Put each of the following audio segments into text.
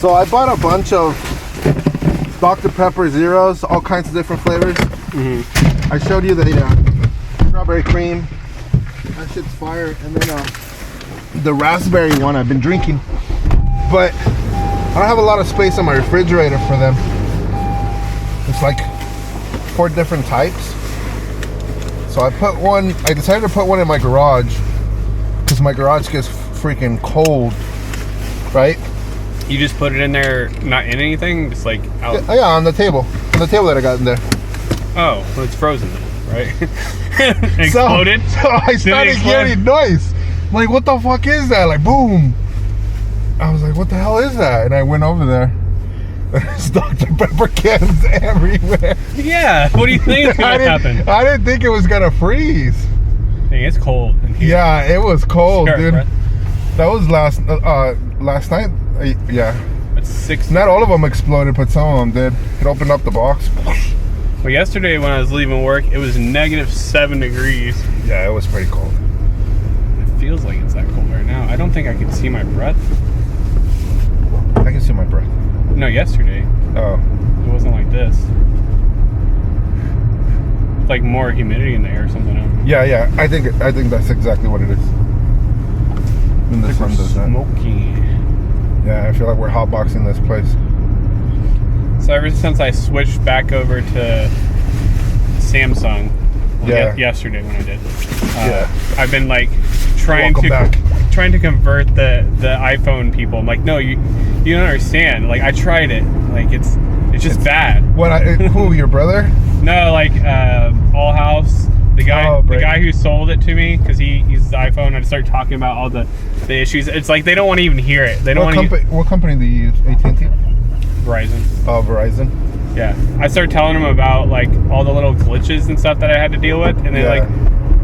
So I bought a bunch of Dr. Pepper Zeros, all kinds of different flavors. I showed you the strawberry cream. That shit's fire. And then the raspberry one I've been drinking. But I don't have a lot of space on my refrigerator for them. It's like 4 different types. So I decided to put one in my garage because my garage gets freaking cold, right? You just put it in there, not in anything, just like out? Yeah, on the table. On the table that I got in there. Oh, well, it's frozen then, right? Exploded? So I started hearing noise. I'm like, what the fuck is that? Like, boom. I was like, what the hell is that? And I went over there. There's Dr. Pepper cans everywhere. Yeah, what do you think is going to happen? I didn't think it was going to freeze. Dang, it's cold in here. Yeah, it was cold, dude. Breath. That was last night. Yeah. That's 6. Not all of them exploded, but some of them did. It opened up the box. Well, yesterday when I was leaving work, it was -7 degrees. Yeah, it was pretty cold. It feels like it's that cold right now. I don't think I can see my breath. I can see my breath. No, yesterday. Oh. It wasn't like this. It's like more humidity in the air or something. Yeah. I think that's exactly what it is. And the sun does that. Smoky. Yeah, I feel like we're hotboxing this place. So ever since I switched back over to Samsung, yesterday when I did, I've been like trying to convert the iPhone people. I'm like, no, you don't understand. Like I tried it. Like it's just bad. Who, your brother? No, like All House. The guy who sold it to me, because he uses the iPhone. I just started talking about all the issues. It's like they don't want to even hear it. They don't What company do you use? AT&T? Verizon. Oh, Verizon. Yeah, I started telling them about like all the little glitches and stuff that I had to deal with, and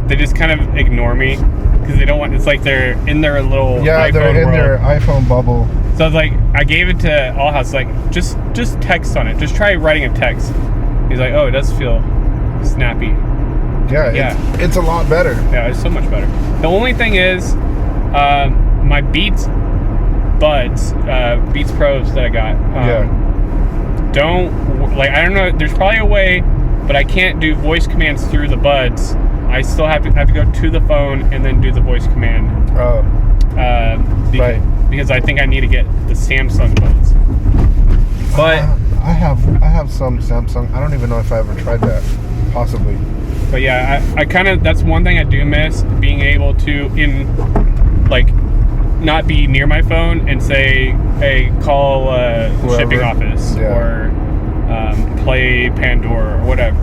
they just kind of ignore me because they don't want. It's like they're in their little iPhone they're in world. their iPhone bubble. So I was like, I gave it to All House, like just text on it. Just try writing a text. He's like, oh, it does feel snappy. Yeah. It's a lot better. Yeah, it's so much better. The only thing is, my Beats Buds, Beats Pros that I got, I don't know, there's probably a way, but I can't do voice commands through the buds. I still have to go to the phone and then do the voice command. Because I think I need to get the Samsung buds. But I have some Samsung. I don't even know if I ever tried that. Possibly. But yeah, I kind of, that's one thing I do miss, being able to, not be near my phone and say, hey, call shipping office or play Pandora or whatever.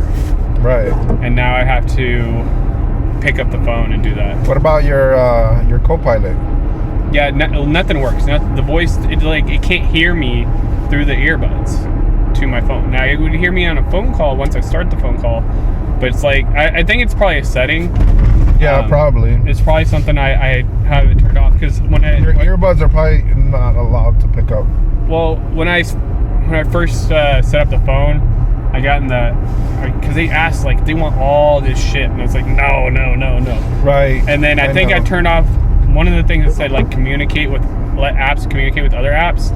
Right. And now I have to pick up the phone and do that. What about your co-pilot? Yeah, nothing works. The voice, it can't hear me through the earbuds to my phone. Now it would hear me on a phone call once I start the phone call, but it's like I think it's probably a setting. Yeah, probably. It's probably something I have it turned off because your earbuds are probably not allowed to pick up. Well, when I first set up the phone, I got in because they asked like they want all this shit, and I was like no. Right. And then I think I turned off one of the things that said like let apps communicate with other apps.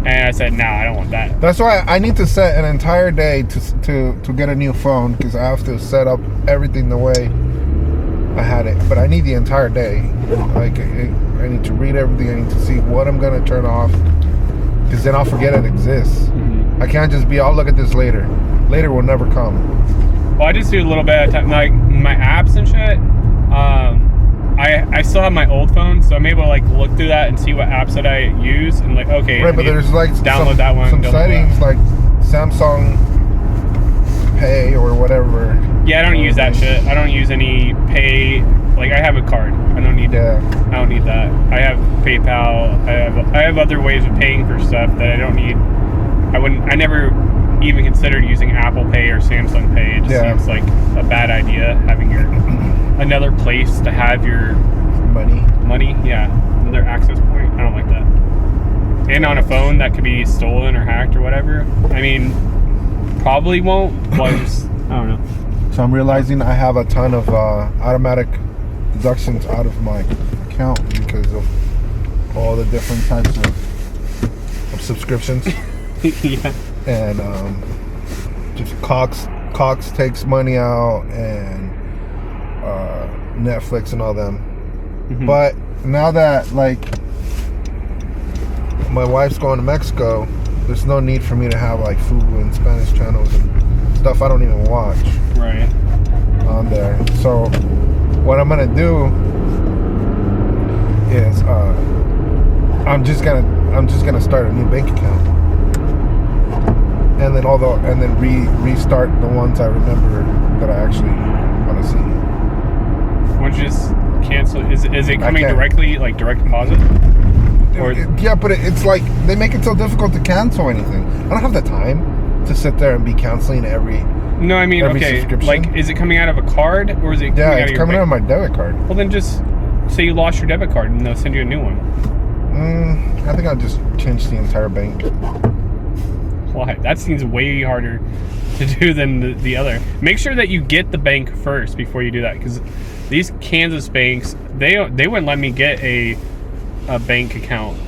And I said, no, I don't want that. That's why I need to set an entire day to get a new phone, because I have to set up everything the way I had it. But I need the entire day. Like I need to read everything. I need to see what I'm gonna turn off, because then I'll forget it exists. Mm-hmm. I can't just I'll look at this later. Later will never come. Well, I just do a little bit of time, like my apps and shit. I still have my old phone, so I'm able to like look through that and see what apps that I use, and like, okay, right, but there's like download that one. Some settings like Samsung Pay or whatever. Yeah, I don't use that shit. I don't use any Pay. Like I have a card. I don't need. I don't need that. I have PayPal. I have other ways of paying for stuff that I don't need. I never even considered using Apple Pay or Samsung Pay. It just seems like a bad idea having another place to have your money. Yeah, another access point. I don't like that. And on a phone that could be stolen or hacked or whatever. I mean, probably won't. But I don't know. So I'm realizing I have a ton of automatic deductions out of my account because of all the different types of subscriptions. Yeah. And just Cox takes money out, and Netflix and all them. Mm-hmm. But now that like my wife's going to Mexico, there's no need for me to have like Fubu and Spanish channels and stuff I don't even watch Right. on there. So what I'm gonna do is I'm just gonna start a new bank account, and then restart the ones I remember that I actually want to see. Why don't you just cancel? Is it coming can't. directly, like direct deposit? Or Yeah, but it's like they make it so difficult to cancel anything. I don't have the time to sit there and be canceling every. no, I mean, Every okay, subscription? like, is it coming out of a card or is it? Yeah, coming it's out of coming your out of bank? my debit card. Well, then just say you lost your debit card and they'll send you a new one. I think I'll just change the entire bank. Why? That seems way harder to do than the other. Make sure that you get the bank first before you do that, because these Kansas banks, they wouldn't let me get a bank account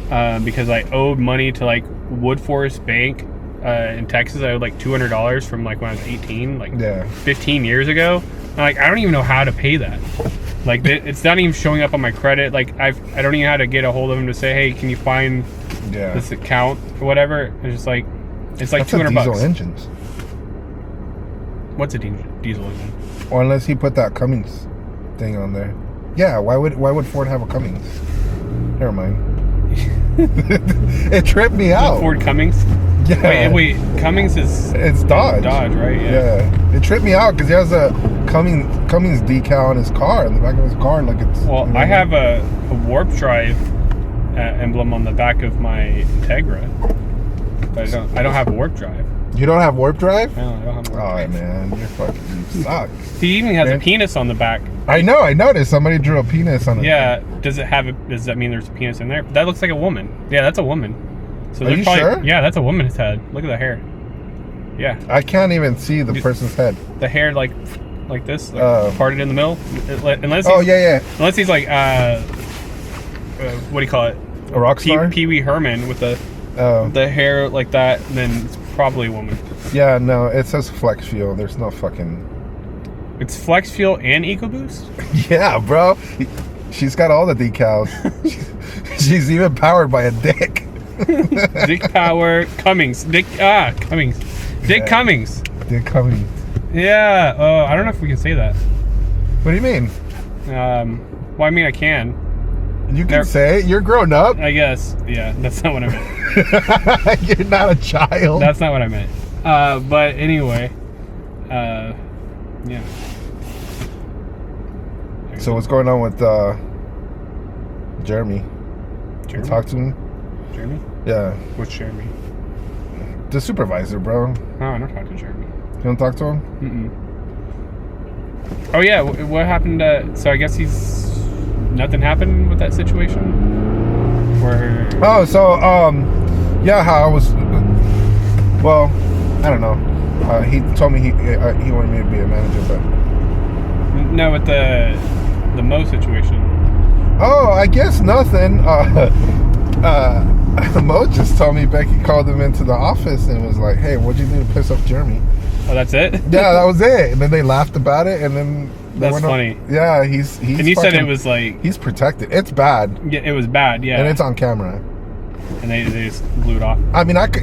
because I owed money to like Woodforest Bank in Texas. I owed like $200 from like when I was 18, like 15 years ago. I'm like, I don't even know how to pay that. Like it's not even showing up on my credit. Like I don't even know how to get a hold of them to say, hey, can you find this account or whatever. It's just like it's like That's $200. diesel engines. What's a diesel engine? Or unless he put that Cummings thing on there. Yeah, why would Ford have a Cummings? Never mind. It tripped me out. Ford Cummings? Yeah. Wait, Cummings is... It's Dodge. Dodge, right? Yeah. It tripped me out because he has a Cummings decal on his car, in the back of his car. Like it's. Well, you know, I have a warp drive emblem on the back of my Integra. But I don't have a warp drive. You don't have warp drive? No, I don't have a warp Oh drive. man, you suck. He even has a penis on the back. I know. I noticed somebody drew a penis on it. Yeah. Does that mean there's a penis in there? That looks like a woman. Yeah, that's a woman. So Are you sure? Yeah, that's a woman's head. Look at the hair. Yeah. I can't even see the person's head. The hair like this, like parted in the middle. Unless he's like what do you call it? A rock star? Pee Wee Herman with the hair like that, then it's probably a woman. Yeah, no, it says Flex Fuel. There's no fucking. It's Flex Fuel and EcoBoost? Yeah, bro. She's got all the decals. She's even powered by a dick. Dick Power Cummings. Cummings. Dick Cummings. Dick Cummings. Yeah. I don't know if we can say that. What do you mean? Well, I mean, I can. You can say it. You're grown up. I guess. Yeah, that's not what I meant. You're not a child. That's not what I meant. But anyway, yeah. So what's going on with Jeremy? You talk to him? Jeremy? Yeah. What's Jeremy? The supervisor, bro. No, I don't talk to Jeremy. You don't talk to him? Oh yeah, what happened? So I guess nothing happened with that situation. Where? Oh, so yeah, how I was. Well, I don't know. He told me he wanted me to be a manager, but no, with the Mo situation. Oh, I guess nothing. Mo just told me Becky called him into the office and was like, "Hey, what'd you do to piss off Jeremy?" Oh, that's it? Yeah, that was it. And then they laughed about it, and then that's funny. Yeah, he's. And you said it was like he's protected. It's bad. Yeah, it was bad. Yeah, and it's on camera. And they just blew it off. I mean, That's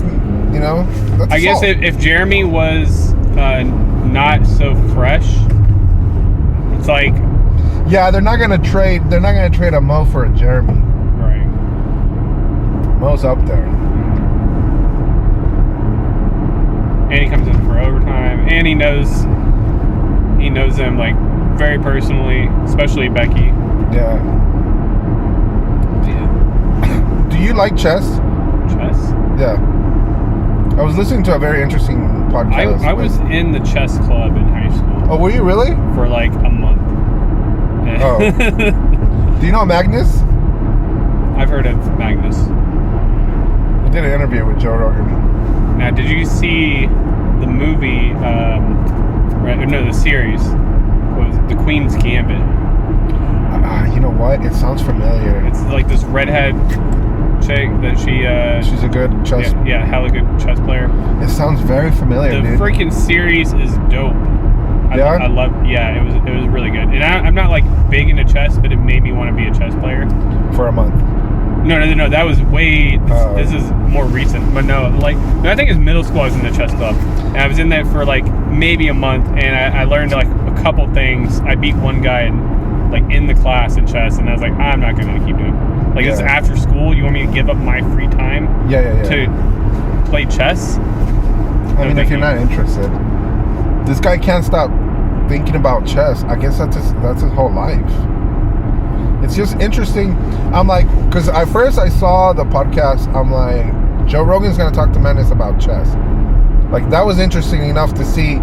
you know. That's I guess if Jeremy was not so fresh, it's like. Yeah, they're not gonna trade a Mo for a Jeremy. Right. Mo's up there. And he comes in for overtime, and he knows them like very personally, especially Becky. Yeah. Do you like chess? Chess? Yeah. I was listening to a very interesting podcast. I was in the chess club in high school. Oh, were you really? For like a month. Oh. Do you know Magnus? I've heard of Magnus. I did an interview with Joe Rogan. Now, did you see the movie? The series was The Queen's Gambit. You know what? It sounds familiar. It's like this redhead chick that she's a good chess. Yeah, hella good chess player. It sounds very familiar. The dude. freaking series is dope. I love. Yeah, it was really good. And I'm not like big into chess, but it made me want to be a chess player for a month. No. That was way. This is more recent. But no, like I think it's middle school. I was in the chess club, and I was in there for like maybe a month, and I learned like a couple things. I beat one guy in the class in chess, and I was like, I'm not gonna keep doing it. Like it's after school. You want me to give up my free time? To play chess? I mean, if you're not interested, this guy can't stop thinking about chess. I guess that's his whole life. It's just interesting. I'm like, because at first I saw the podcast, I'm like, Joe Rogan's gonna talk to Menace about chess. Like that was interesting enough to see.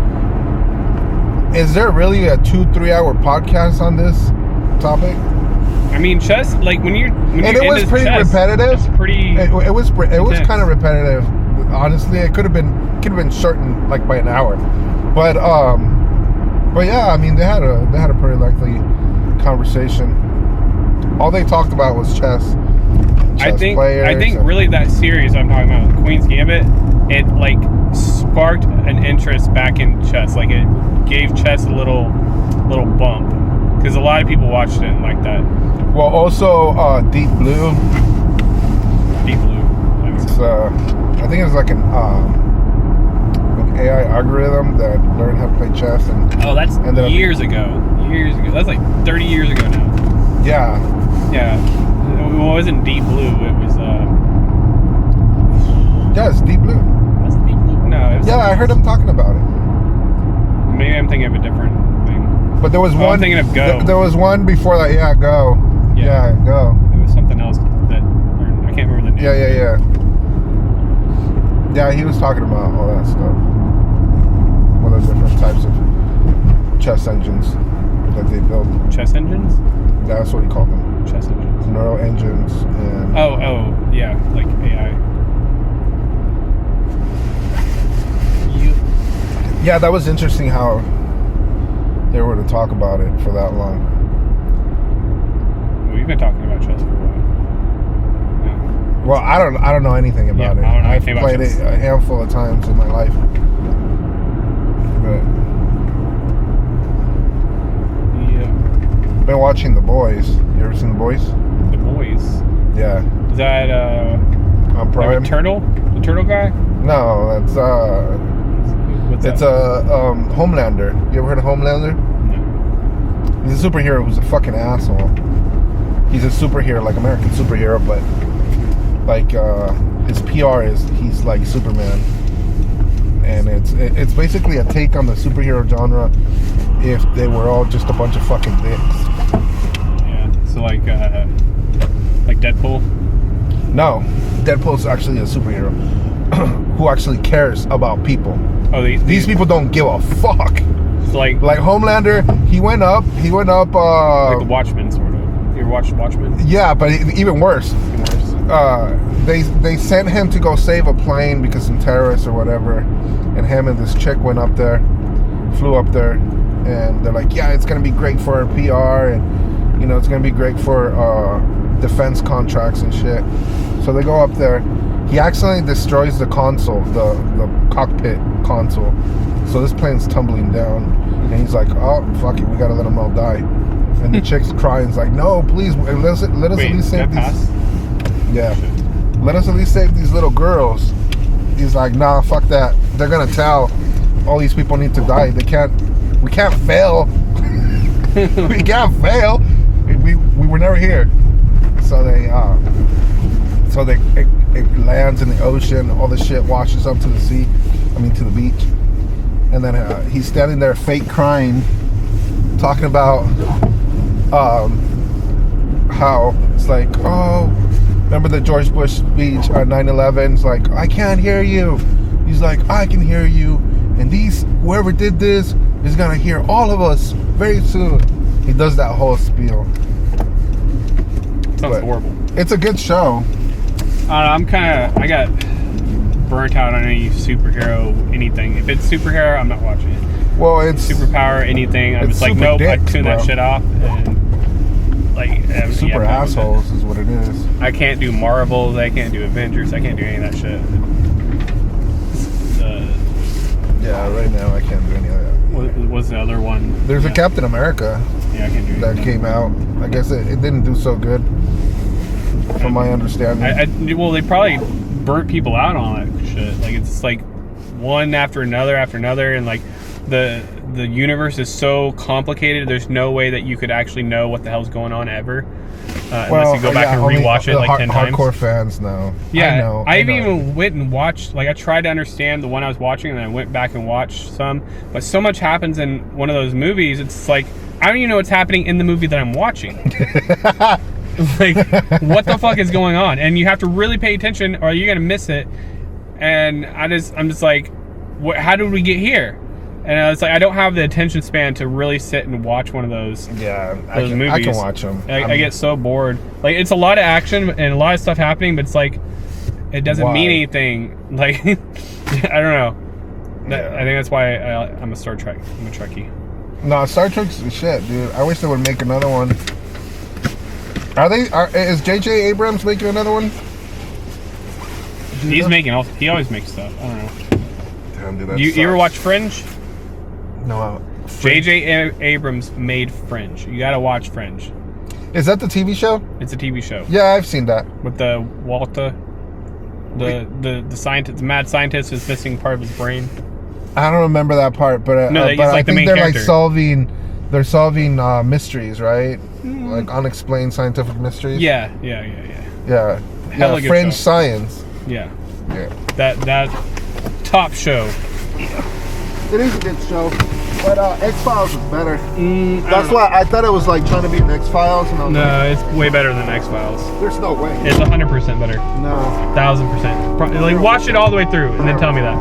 Is there really a 2-3 hour podcast on this topic? I mean, chess. Like when you it was pretty chess, repetitive. It's pretty. It was kind of repetitive. Honestly, it could have been shortened like by an hour. But yeah, I mean they had a pretty lengthy conversation. All they talked about was chess I think players really that series I'm talking about, Queen's Gambit, it like sparked an interest back in chess. Like it gave chess a little bump because a lot of people watched it and like that. Well, also Deep Blue. Deep Blue. It's I think it's like an AI algorithm that learned how to play chess and that's years ago. That's like 30 years ago now. Yeah. It wasn't Deep Blue. It was yeah, it's Deep Blue. Was it Deep Blue? No. It was I heard him talking about it. Maybe I'm thinking of a different thing. But there was one. I'm thinking of Go. There was one before that. Yeah, Go. Yeah, Go. It was something else that I can't remember the name. Yeah. Yeah, he was talking about all that stuff. What are the different types of chess engines that they build? Chess engines? That's what he called them. Chess engines. Neural engines and. Oh, yeah, like AI. Yeah, that was interesting how they were to talk about it for that long. We've been talking about chess for a while. Yeah. Well, I don't know anything about it. I don't know I've anything played about chess. it a handful of times in my life. But been watching The Boys. You ever seen The Boys? The Boys. Yeah. Is that on Prime? Like Turtle? The Turtle guy? No, that's What's it's that? Homelander. You ever heard of Homelander? No. He's a superhero who's a fucking asshole. He's a superhero, like American superhero, but like his PR is he's like Superman, and it's basically a take on the superhero genre if they were all just a bunch of fucking dicks. Yeah. So like Deadpool. No, Deadpool's actually a superhero who actually cares about people. Oh, these people don't give a fuck. It's like Homelander, he went up. like the Watchmen sort of. You ever watched Watchmen? Yeah, but even worse. They sent him to go save a plane because some terrorists or whatever, and him and this chick flew up there, and they're like, yeah, it's gonna be great for our PR, and it's gonna be great for defense contracts and shit. So they go up there. He accidentally destroys the console, the cockpit console. So this plane's tumbling down, and he's like, "Oh fuck it, we gotta let them all die." And the chick's crying, "It's like, no, please, let us at least save these." Yeah, let us at least save these little girls. He's like, "Nah, fuck that. They're gonna tell all these people need to die. We can't fail. We can't fail. We were never here." So it lands in the ocean. All the shit washes up to the sea. To the beach. And then he's standing there, fake crying, talking about how it's like, oh, remember the George Bush speech on 9/11? It's like, I can't hear you. He's like, I can hear you, and whoever did this is gonna hear all of us very soon. He does that whole spiel. Sounds horrible. It's a good show. I got burnt out on any superhero anything. If it's superhero, I'm not watching it. Well, it's superpower anything. I'm just like, nope. I tune that shit off. And like Super assholes is what it is. I can't do Marvels. I can't do Avengers. I can't do any of that shit. Yeah, right now I can't do any of that. What was the other one? There's a Captain America. Yeah, I can't do that came out. I guess it didn't do so good, from my understanding. Well, they probably burnt people out on that shit. Like it's like one after another, and like the universe is so complicated. There's no way that you could actually know what the hell's going on ever, unless you go back and rewatch it like 10 times. Hardcore fans know. Yeah, I even went and watched. Like I tried to understand the one I was watching, and then I went back and watched some. But so much happens in one of those movies. It's like I don't even know what's happening in the movie that I'm watching. Like, what the fuck is going on? And you have to really pay attention, or you're gonna miss it. And I'm just like, how did we get here? And I was like, I don't have the attention span to really sit and watch one of those. Yeah, movies. I can watch them. I get so bored. Like, it's a lot of action and a lot of stuff happening, but it's like, it doesn't mean anything. Like, I don't know. I think that's why I'm a Star Trek. I'm a Trekkie. No, Star Trek's shit, dude. I wish they would make another one. Is J.J. Abrams making another one? He always makes stuff. I don't know. Damn, dude, you ever watch Fringe? No. J.J. Abrams made Fringe. You gotta watch Fringe. Is that the TV show? It's a TV show. Yeah, I've seen that. With the Walter, the scientist, the mad scientist is missing part of his brain. I don't remember that part, but no, but like I think they're character. like solving mysteries, right? Like unexplained scientific mysteries. Yeah. Yeah, Fringe show. Science. Yeah. Yeah. That top show. It is a good show, but X-Files is better. That's why I thought it was like trying to be an X-Files. No, it's way better than X-Files. There's no way. It's 100% better. No. 1000%. Like watch it all the way through and then tell me that.